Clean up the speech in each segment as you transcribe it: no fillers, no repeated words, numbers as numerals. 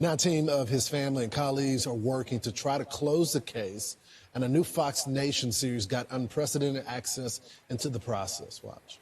Now, a team of his family and colleagues are working to try to close the case, and a new Fox Nation series got unprecedented access into the process. Watch.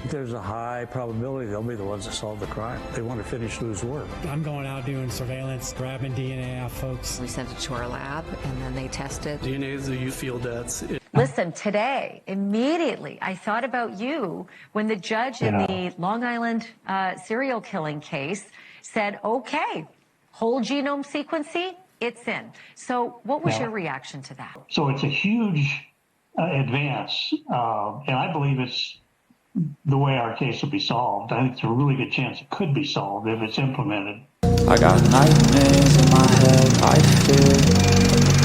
There's a high probability they'll be the ones that solve the crime. They want to finish Lou's work. I'm going out doing surveillance, grabbing DNA off folks. We sent it to our lab, and then they tested. DNA is you feel deaths. Listen, today, immediately, I thought about you when the judge in the Long Island serial killing case said, okay, whole genome sequencing, it's in. So what was your reaction to that? So it's a huge advance, and I believe it's the way our case will be solved. I think there's a really good chance it could be solved if it's implemented. I got nightmares in my head, I fear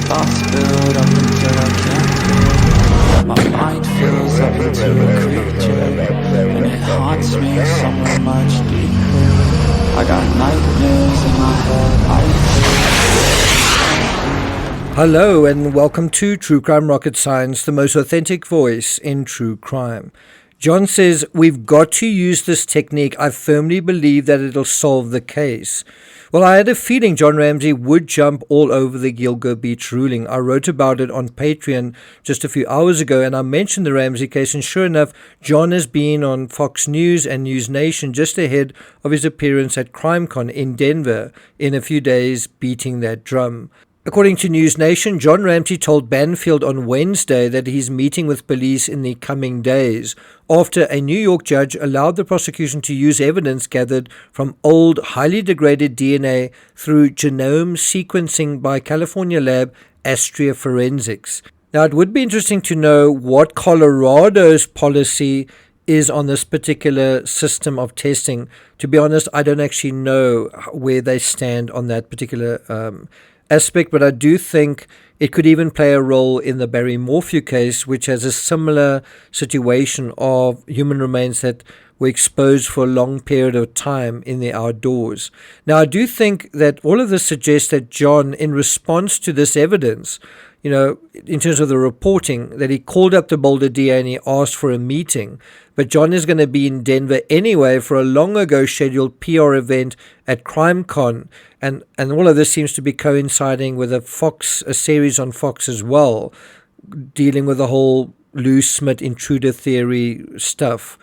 thoughts build up until I can't feel. My mind fills up into a creature, and it haunts me somewhere much deeper. I got nightmares in my head, I fear. Hello and welcome to True Crime Rocket Science, the most authentic voice in true crime. John says, we've got to use this technique. I firmly believe that it'll solve the case. Well, I had a feeling John Ramsey would jump all over the Gilgo Beach ruling. I wrote about it on Patreon just a few hours ago, and I mentioned the Ramsey case, and sure enough, John has been on Fox News and News Nation just ahead of his appearance at CrimeCon in Denver in a few days, beating that drum. According to News Nation, John Ramsey told Banfield on Wednesday that he's meeting with police in the coming days after a New York judge allowed the prosecution to use evidence gathered from old, highly degraded DNA through genome sequencing by California lab Astria Forensics. Now, it would be interesting to know what Colorado's policy is on this particular system of testing. To be honest, I don't actually know where they stand on that particular aspect, but I do think it could even play a role in the Barry Morphew case, which has a similar situation of human remains that were exposed for a long period of time in the outdoors. Now, I do think that all of this suggests that John, in response to this evidence, you know, in terms of the reporting, that he called up the Boulder DA and he asked for a meeting. But John is going to be in Denver anyway for a long ago scheduled PR event at CrimeCon. And all of this seems to be coinciding with a series on Fox as well, dealing with the whole Lou Smith intruder theory stuff.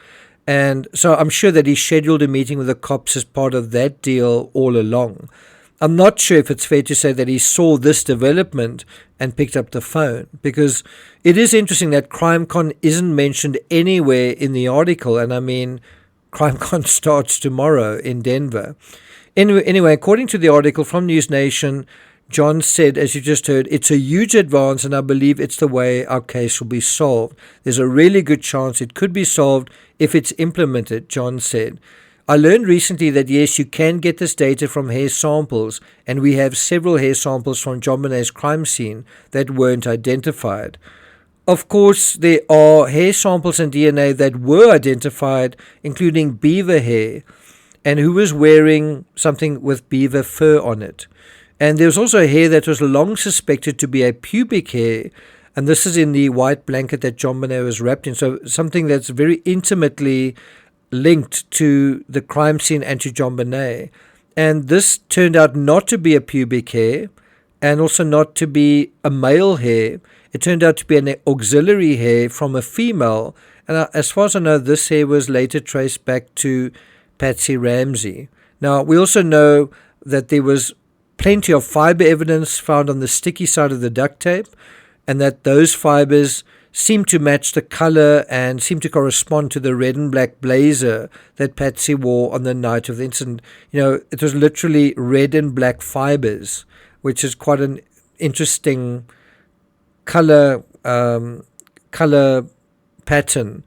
And so I'm sure that he scheduled a meeting with the cops as part of that deal all along. I'm not sure if it's fair to say that he saw this development and picked up the phone, because it is interesting that CrimeCon isn't mentioned anywhere in the article. And I mean, CrimeCon starts tomorrow in Denver. Anyway, according to the article from News Nation, John said, as you just heard, it's a huge advance and I believe it's the way our case will be solved. There's a really good chance it could be solved if it's implemented, John said. I learned recently that yes, you can get this data from hair samples, and we have several hair samples from JonBenet's crime scene that weren't identified. Of course, there are hair samples and DNA that were identified, including beaver hair, and who was wearing something with beaver fur on it. And there was also hair that was long suspected to be a pubic hair, and this is in the white blanket that JonBenet was wrapped in, so something that's very intimately linked to the crime scene and to JonBenet. And this turned out not to be a pubic hair and also not to be a male hair. It turned out to be an auxiliary hair from a female. And as far as I know, this hair was later traced back to Patsy Ramsey. Now, we also know that there was plenty of fiber evidence found on the sticky side of the duct tape, and that those fibers seem to match the color and seem to correspond to the red and black blazer that Patsy wore on the night of the incident. You know, it was literally red and black fibers, which is quite an interesting color pattern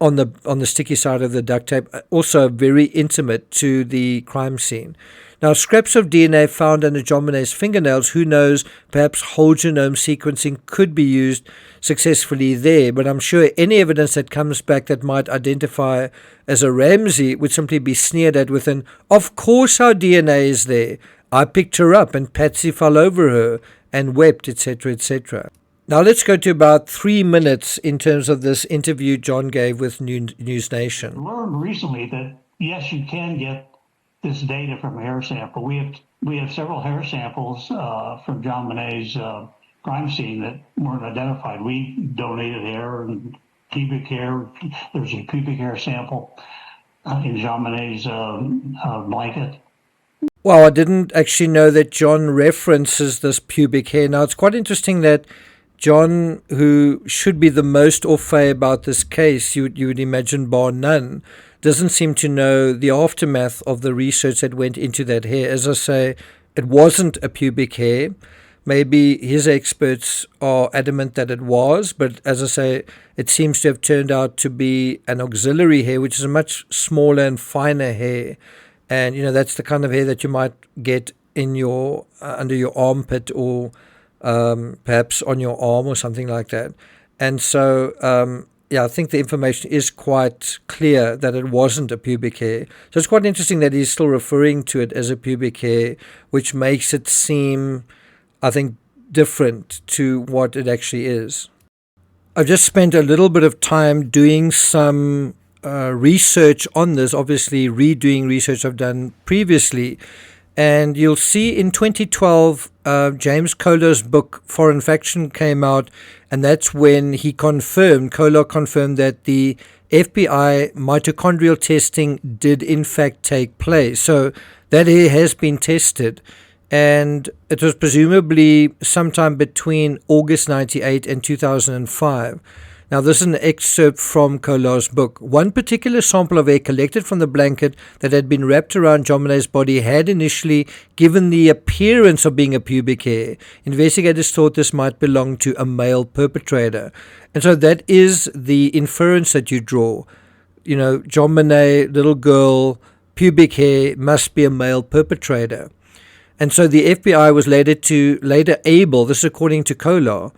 on the sticky side of the duct tape. Also very intimate to the crime scene. Now, scraps of DNA found under JonBenet's fingernails, who knows, perhaps whole genome sequencing could be used successfully there, but I'm sure any evidence that comes back that might identify as a Ramsey would simply be sneered at with an, of course our DNA is there. I picked her up and Patsy fell over her and wept, etc., etc. Now let's go to about 3 minutes in terms of this interview John gave with News Nation. I learned recently that, yes, you can get this data from a hair sample. We have several hair samples from JonBenet's crime scene that weren't identified. We donated hair and pubic hair. There's a pubic hair sample in JonBenet's blanket. Well, I didn't actually know that John references this pubic hair. Now, it's quite interesting that John, who should be the most au fait about this case, you would imagine bar none, doesn't seem to know the aftermath of the research that went into that hair. As I say, it wasn't a pubic hair. Maybe his experts are adamant that it was, but as I say, it seems to have turned out to be an auxiliary hair, which is a much smaller and finer hair. And, that's the kind of hair that you might get in your under your armpit or perhaps on your arm or something like that. And so, I think the information is quite clear that it wasn't a pubic hair. So it's quite interesting that he's still referring to it as a pubic hair, which makes it seem, I think, different to what it actually is. I've just spent a little bit of time doing some research on this, obviously redoing research I've done previously. And you'll see in 2012, James Kohler's book, Foreign Faction, came out, and that's when Kohler confirmed that the FBI mitochondrial testing did in fact take place. So that hair has been tested, and it was presumably sometime between August 98 and 2005. Now, this is an excerpt from Kohler's book. One particular sample of hair collected from the blanket that had been wrapped around JonBenet's body had initially given the appearance of being a pubic hair. Investigators thought this might belong to a male perpetrator. And so that is the inference that you draw. JonBenet, little girl, pubic hair, must be a male perpetrator. And so the FBI was later able, this is according to Kohler,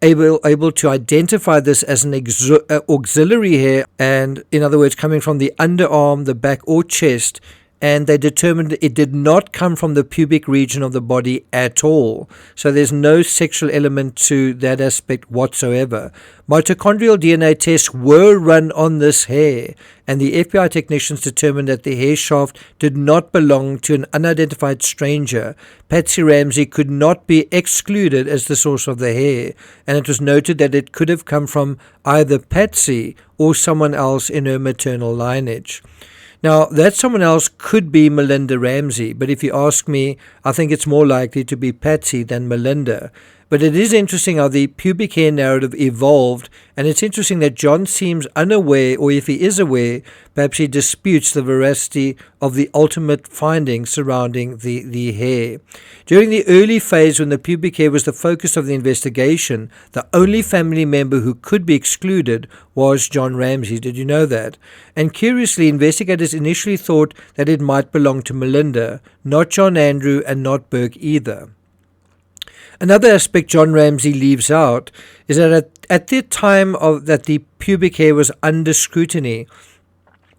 able to identify this as an auxiliary hair, and in other words coming from the underarm, the back or chest, and they determined it did not come from the pubic region of the body at all. So there's no sexual element to that aspect whatsoever. Mitochondrial DNA tests were run on this hair, and the FBI technicians determined that the hair shaft did not belong to an unidentified stranger. Patsy Ramsey could not be excluded as the source of the hair, and it was noted that it could have come from either Patsy or someone else in her maternal lineage. Now, that someone else could be Melinda Ramsey, but if you ask me, I think it's more likely to be Patsy than Melinda. But it is interesting how the pubic hair narrative evolved, and it's interesting that John seems unaware, or if he is aware, perhaps he disputes the veracity of the ultimate findings surrounding the hair. During the early phase, when the pubic hair was the focus of the investigation, the only family member who could be excluded was John Ramsey. Did you know that? And curiously, investigators initially thought that it might belong to Melinda, not John Andrew and not Burke either. Another aspect John Ramsey leaves out is that at the time that the pubic hair was under scrutiny,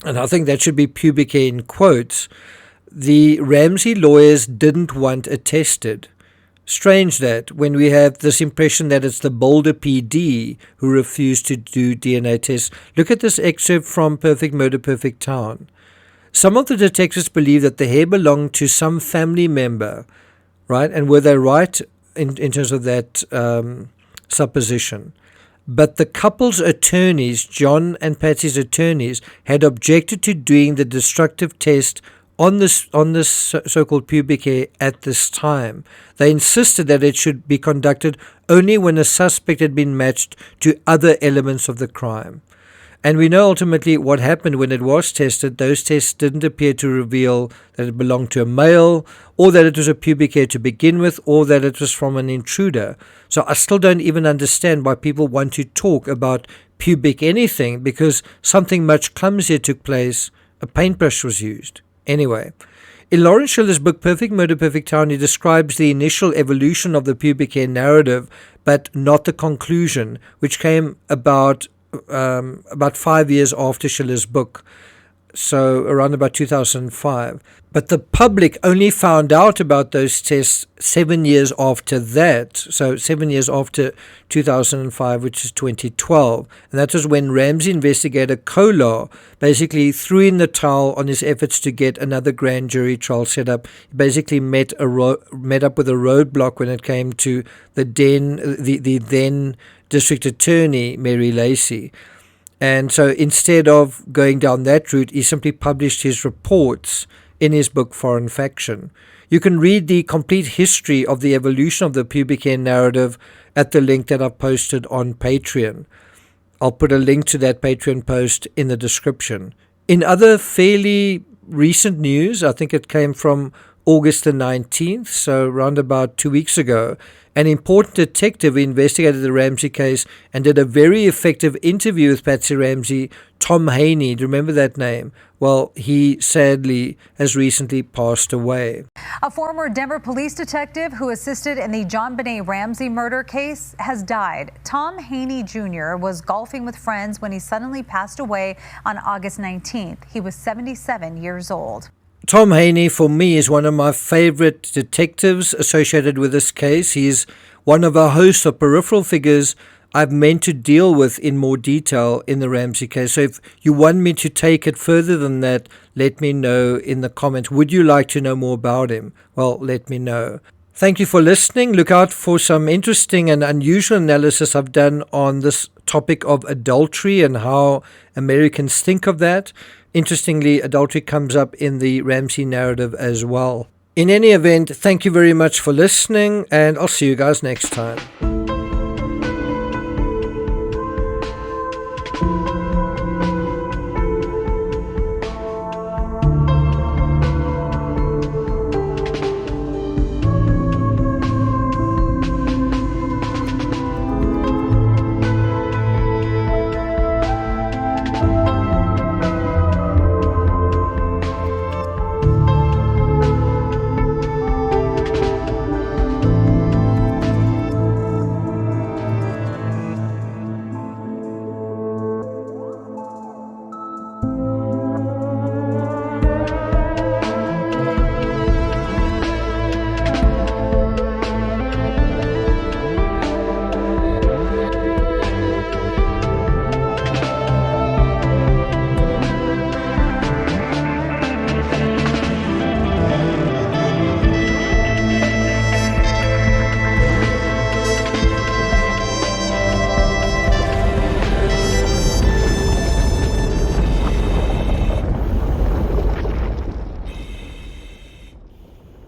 and I think that should be pubic hair in quotes, the Ramsey lawyers didn't want it tested. Strange that when we have this impression that it's the Boulder PD who refused to do DNA tests. Look at this excerpt from Perfect Murder, Perfect Town. Some of the detectives believe that the hair belonged to some family member, right? And were they right in terms of that supposition? But the couple's attorneys, John and Patsy's attorneys, had objected to doing the destructive test on this so-called pubic hair at this time. They insisted that it should be conducted only when a suspect had been matched to other elements of the crime. And we know ultimately what happened when it was tested. Those tests didn't appear to reveal that it belonged to a male, or that it was a pubic hair to begin with, or that it was from an intruder. So I still don't even understand why people want to talk about pubic anything, because something much clumsier took place. A paintbrush was used. Anyway, in Lawrence Schiller's book Perfect Murder, Perfect Town, he describes the initial evolution of the pubic hair narrative, but not the conclusion, which came about 5 years after Schiller's book. so around about 2005. But the public only found out about those tests 7 years after that, so 7 years after 2005, which is 2012. And that was when Ramsey investigator Kolar basically threw in the towel on his efforts to get another grand jury trial set up. He basically met up with a roadblock when it came to the then district attorney, Mary Lacey. And so instead of going down that route, he simply published his reports in his book Foreign Faction. You can read the complete history of the evolution of the pubic hair narrative at the link that I've posted on Patreon. I'll put a link to that Patreon post in the description. In other fairly recent news, I think it came from August the 19th, so around about 2 weeks ago, an important detective investigated the Ramsey case and did a very effective interview with Patsy Ramsey, Tom Haney. Do you remember that name? Well, he sadly has recently passed away. A former Denver police detective who assisted in the JonBenet Ramsey murder case has died. Tom Haney Jr. was golfing with friends when he suddenly passed away on August 19th. He was 77 years old. Tom Haney, for me, is one of my favorite detectives associated with this case. He's one of a host of peripheral figures I've meant to deal with in more detail in the Ramsey case. So if you want me to take it further than that, let me know in the comments. Would you like to know more about him? Well, let me know. Thank you for listening. Look out for some interesting and unusual analysis I've done on this topic of adultery and how Americans think of that. Interestingly, adultery comes up in the Ramsey narrative as well. In any event, thank you very much for listening, and I'll see you guys next time.